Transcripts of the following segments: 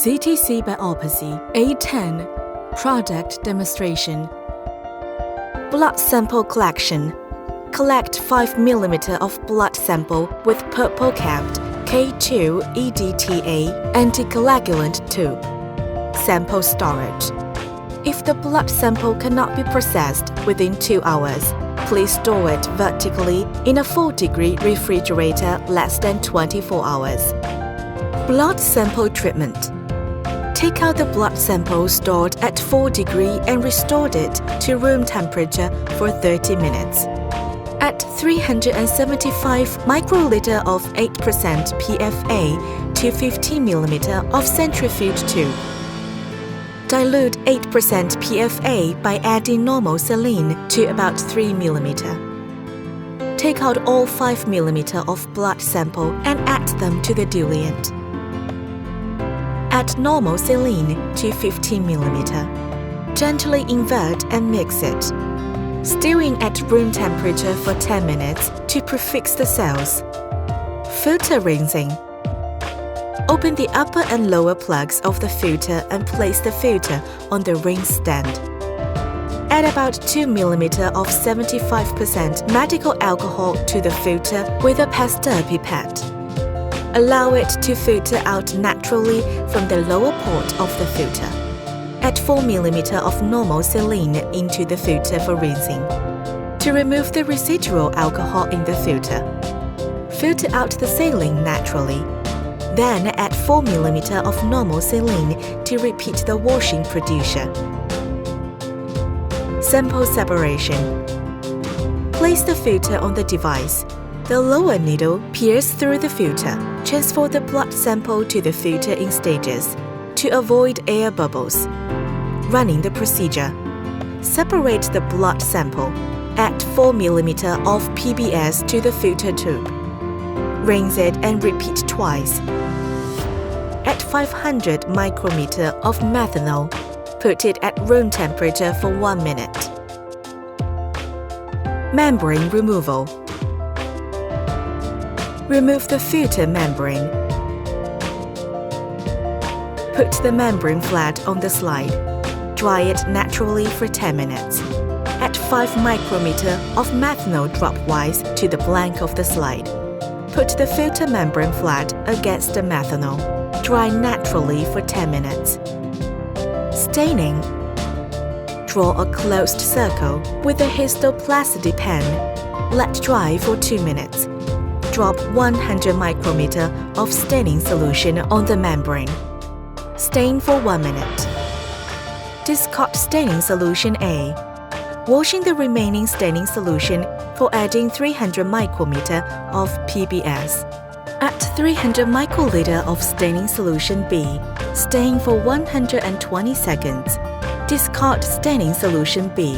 CTCBIOPSY A10 Product Demonstration. Blood sample collection. Collect 5 mm of blood sample with purple-capped K2 EDTA anticoagulant tube. Sample storage. If the blood sample cannot be processed within 2 hours, please store it vertically in a 4-degree refrigerator less than 24 hours. Blood sample treatment. Take out the blood sample stored at 4 degrees and restored it to room temperature for 30 minutes. Add 375 microliter of 8% PFA to 15 mm of centrifuge tube. Dilute 8% PFA by adding normal saline to about 3 mm. Take out all 5 mm of blood sample and add them to the diluent. Add normal saline to 15 mm. Gently invert and mix it. Stirring at room temperature for 10 minutes to prefix the cells. Filter rinsing. Open the upper and lower plugs of the filter and place the filter on the rinse stand. Add about 2 mm of 75% medical alcohol to the filter with a Pasteur pipette. Allow it to filter out naturally from the lower port of the filter. Add 4 mm of normal saline into the filter for rinsing. To remove the residual alcohol in the filter. Filter out the saline naturally. Then add 4 mm of normal saline to repeat the washing procedure. Sample separation. Place the filter on the device. The lower needle pierces through the filter. Transfer the blood sample to the filter in stages to avoid air bubbles. Running the procedure. Separate the blood sample. Add 4 mm of PBS to the filter tube. Rinse it and repeat twice. Add 500 micrometer of methanol. Put it at room temperature for 1 minute. Membrane removal. Remove the filter membrane. Put the membrane flat on the slide. Dry it naturally for 10 minutes. Add 5 micrometer of methanol dropwise to the blank of the slide. Put the filter membrane flat against the methanol. Dry naturally for 10 minutes. Staining. Draw a closed circle with a histoplasty pen. Let dry for 2 minutes. Drop 100 micrometer of staining solution on the membrane. Stain for 1 minute. Discard staining solution A. Washing the remaining staining solution for adding 300 micrometer of PBS. Add 300 microliter of staining solution B. Stain for 120 seconds. Discard staining solution B.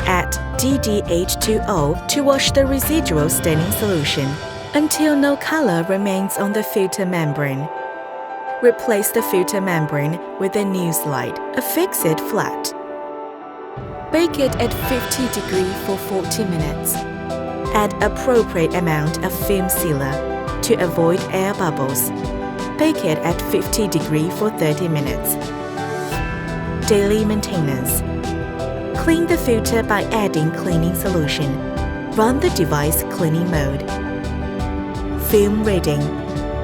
Add DDH2O to wash the residual staining solution until no color remains on the filter membrane. Replace the filter membrane with a new slide. Affix it flat. Bake it at 50 degrees for 40 minutes. Add appropriate amount of film sealer to avoid air bubbles. Bake it at 50 degrees for 30 minutes. Daily maintenance. Clean the filter by adding cleaning solution. Run the device cleaning mode. Film reading.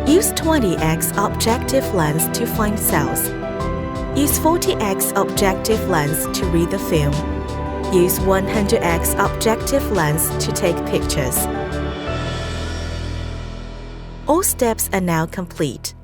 Use 20x objective lens to find cells. Use 40x objective lens to read the film. Use 100x objective lens to take pictures. All steps are now complete.